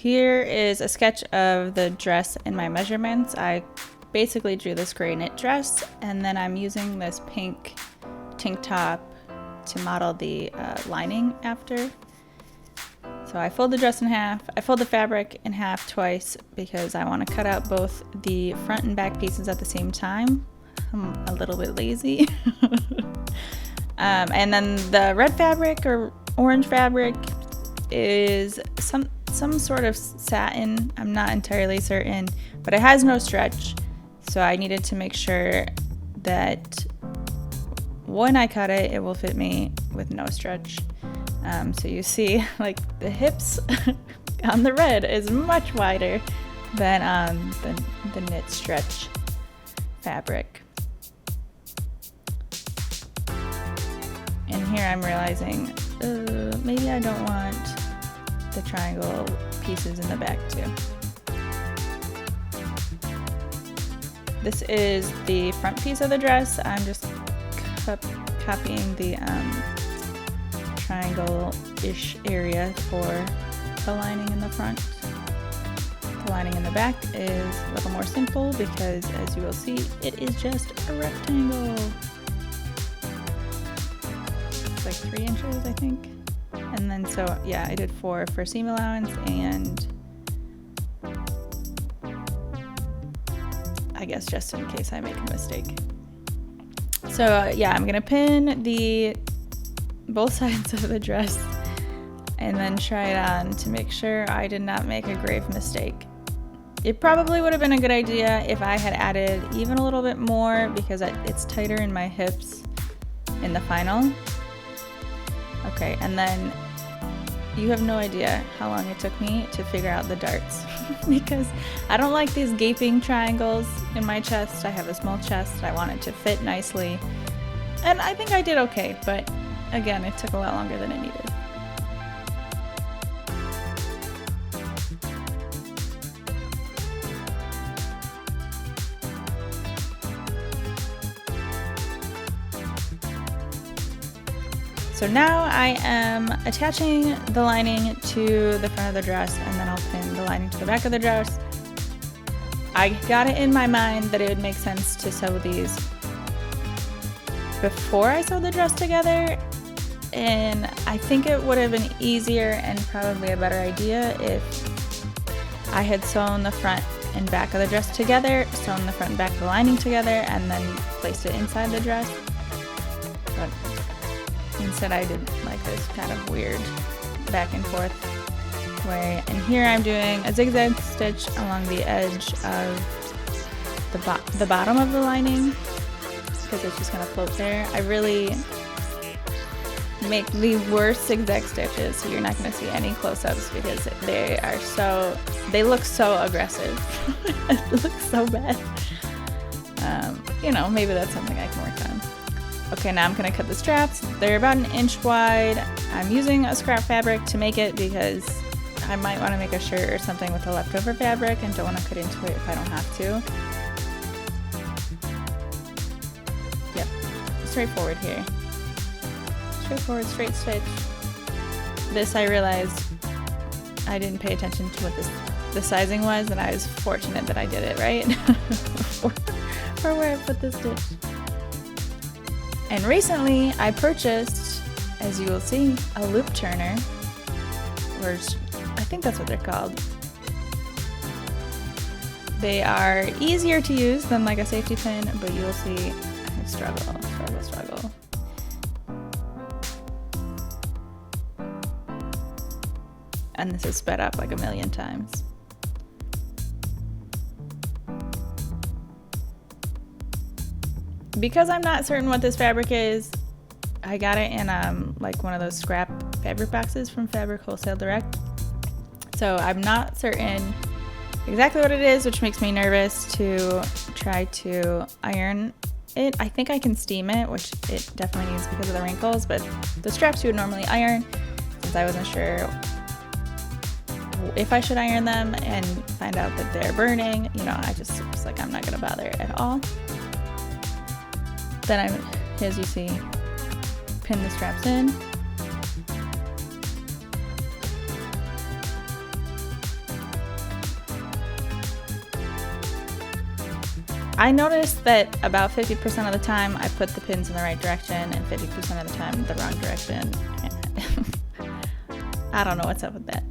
Here is a sketch of the dress and my measurements. I basically drew this gray knit dress, and then I'm using this pink tank top to model the lining after. So I fold the dress in half. I fold the fabric in half twice because I want to cut out both the front and back pieces at the same time. I'm a little bit lazy. And then the red fabric or orange fabric is some sort of satin. I'm not entirely certain, but it has no stretch. So I needed to make sure that when I cut it, it will fit me with no stretch. So you see, like, the hips on the red is much wider than on the knit stretch fabric. And here I'm realizing maybe I don't want the triangle pieces in the back too. This is the front piece of the dress. I'm just copying the triangle-ish area for the lining in the front. The lining in the back is a little more simple because, as you will see, it is just a rectangle. It's like 3 inches, I think. And then so, yeah, I did 4 for seam allowance, and I guess just in case I make a mistake. So yeah, I'm gonna pin both sides of the dress and then try it on to make sure I did not make a grave mistake. It probably would have been a good idea if I had added even a little bit more because it's tighter in my hips in the final. Okay, and then you have no idea how long it took me to figure out the darts because I don't like these gaping triangles in my chest. I have a small chest. I want it to fit nicely. And I think I did okay, but again, it took a lot longer than it needed. So now I am attaching the lining to the front of the dress, and then I'll pin the lining to the back of the dress. I got it in my mind that it would make sense to sew these before I sewed the dress together, and I think it would have been easier and probably a better idea if I had sewn the front and back of the dress together, sewn the front and back of the lining together, and then placed it inside the dress. But instead I did like this kind of weird back and forth way. And here I'm doing a zigzag stitch along the edge of the bottom of the lining because it's just gonna float there. I really make the worst zigzag stitches, so you're not gonna see any close-ups because they look so aggressive. It looks so bad. You know, maybe that's something I can work on. Okay, now I'm gonna cut the straps. They're about 1 inch wide. I'm using a scrap fabric to make it because I might want to make a shirt or something with the leftover fabric and don't want to cut into it if I don't have to. Yep, straightforward here. Straightforward, straight stitch. This I realized I didn't pay attention to what the sizing was, and I was fortunate that I did it right for where I put the stitch. And recently I purchased, as you will see, a loop turner, or I think that's what they're called. They are easier to use than like a safety pin, but you'll see I struggle. And this is sped up like 1,000,000 times. Because I'm not certain what this fabric is, I got it in like one of those scrap fabric boxes from Fabric Wholesale Direct. So I'm not certain exactly what it is, which makes me nervous to try to iron it. I think I can steam it, which it definitely needs because of the wrinkles, but the straps you would normally iron, since I wasn't sure if I should iron them and find out that they're burning, you know, I just was like, I'm not gonna bother at all. Then I, as you see, pin the straps in. I noticed that about 50% of the time I put the pins in the right direction and 50% of the time the wrong direction. I don't know what's up with that.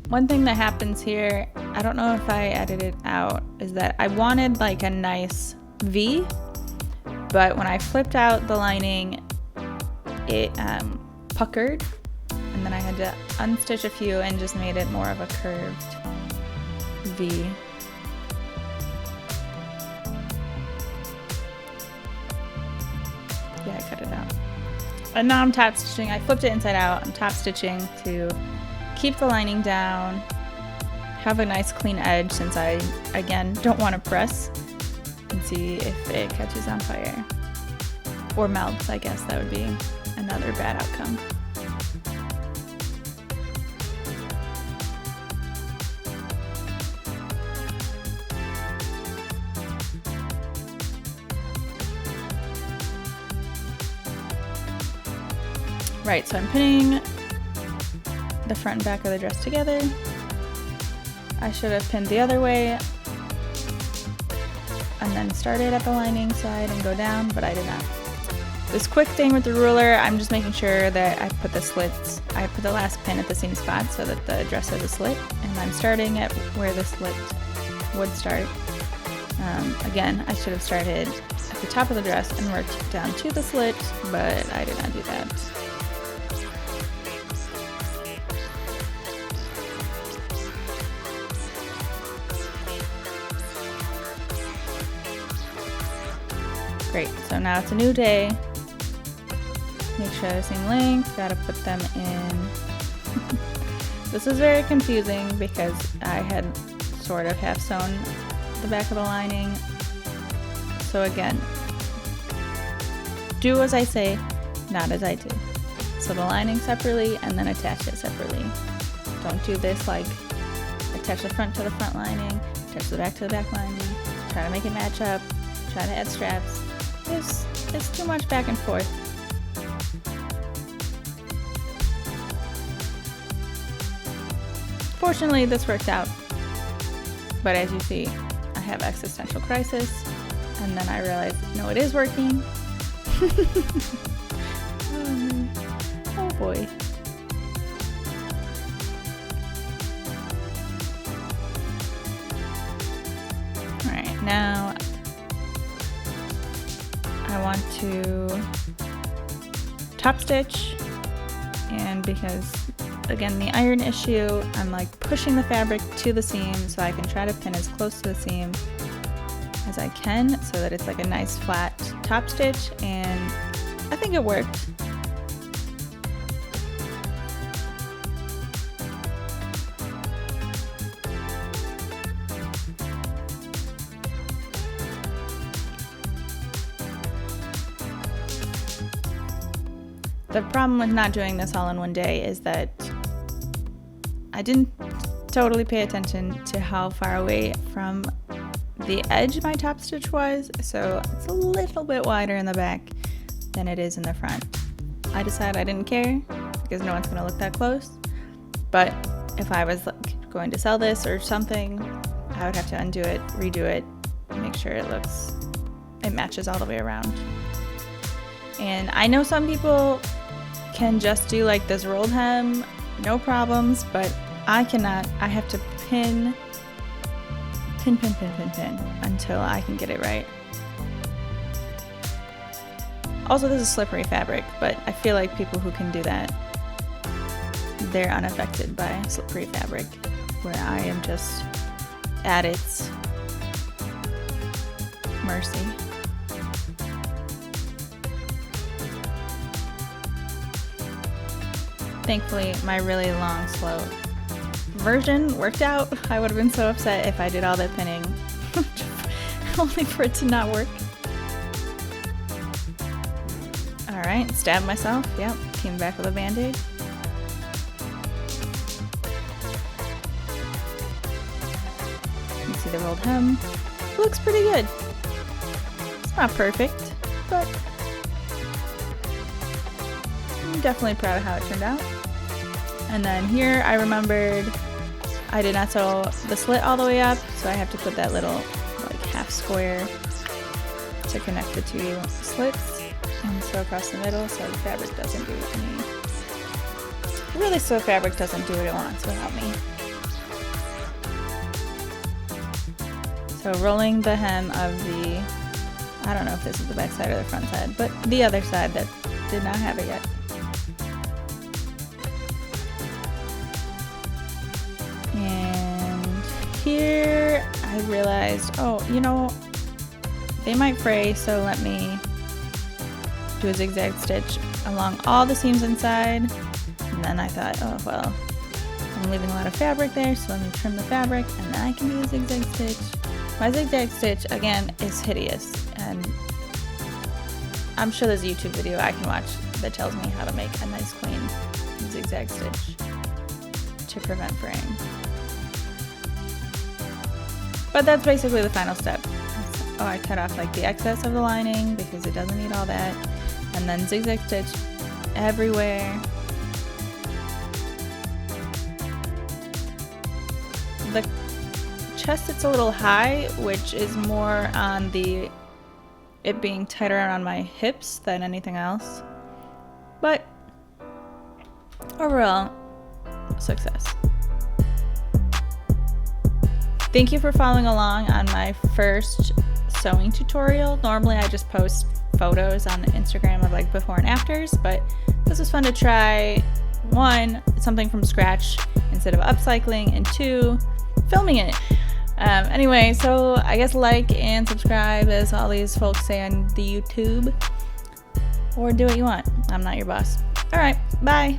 One thing that happens here, I don't know if I edited it out, is that I wanted like a nice V, but when I flipped out the lining, it puckered, and then I had to unstitch a few and just made it more of a curved V. Yeah, I cut it out. And now I'm top stitching. I flipped it inside out. I'm top stitching to keep the lining down, have a nice clean edge, since I, again, don't want to press, and see if it catches on fire. Or melts, I guess that would be another bad outcome. Right, so I'm pinning the front and back of the dress together. I should have pinned the other way and then started at the lining side and go down, but I did not. This quick thing with the ruler, I'm just making sure that I put the slits, I put the last pin at the same spot so that the dress has a slit, and I'm starting at where the slit would start. Again, I should have started at the top of the dress and worked down to the slit, but I did not do that. Great, so now it's a new day. Make sure they're the same length, gotta put them in. This is very confusing because I had sort of half sewn the back of the lining. So again, do as I say, not as I do. So the lining separately and then attach it separately. Don't do this like attach the front to the front lining, attach the back to the back lining, try to make it match up, try to add straps. It's too much back and forth. Fortunately, this worked out. But as you see, I have existential crisis, and then I realized, no, it is working. Oh boy. Alright, now I want to top stitch, and because again the iron issue, I'm like pushing the fabric to the seam so I can try to pin as close to the seam as I can so that it's like a nice flat top stitch, and I think it worked. The problem with not doing this all in one day is that I didn't totally pay attention to how far away from the edge my top stitch was, so it's a little bit wider in the back than it is in the front. I decided I didn't care because no one's going to look that close, but if I was like going to sell this or something, I would have to undo it, redo it, make sure it matches all the way around. And I know some people can just do like this rolled hem, no problems, but I cannot. I have to pin until I can get it right. Also, this is slippery fabric, but I feel like people who can do that, they're unaffected by slippery fabric, where I am just at its mercy. Thankfully, my really long, slow version worked out. I would have been so upset if I did all that pinning only for it to not work. Alright, stabbed myself. Yep, came back with a band-aid. You see the rolled hem. Looks pretty good. It's not perfect, but I'm definitely proud of how it turned out. And then here I remembered I did not sew the slit all the way up, so I have to put that little like half square to connect the two slits and sew across the middle so the fabric doesn't do it to me. Really, so fabric doesn't do what it wants without me. So rolling the hem of the, I don't know if this is the back side or the front side, but the other side that did not have it yet. And here I realized, oh, you know, they might fray, so let me do a zigzag stitch along all the seams inside. And then I thought, oh, well, I'm leaving a lot of fabric there, so let me trim the fabric, and then I can do a zigzag stitch. My zigzag stitch, again, is hideous, and I'm sure there's a YouTube video I can watch that tells me how to make a nice clean zigzag stitch to prevent fraying. But that's basically the final step. Oh, I cut off like the excess of the lining because it doesn't need all that, and then zigzag stitch everywhere. The chest, it's a little high, which is more on the it being tighter around my hips than anything else, but overall, success. Thank you for following along on my first sewing tutorial. Normally I just post photos on Instagram of like before and afters, but this was fun to try. One, something from scratch instead of upcycling, and two, filming it. Anyway, so I guess like and subscribe, as all these folks say on the YouTube, or do what you want. I'm not your boss. All right, bye.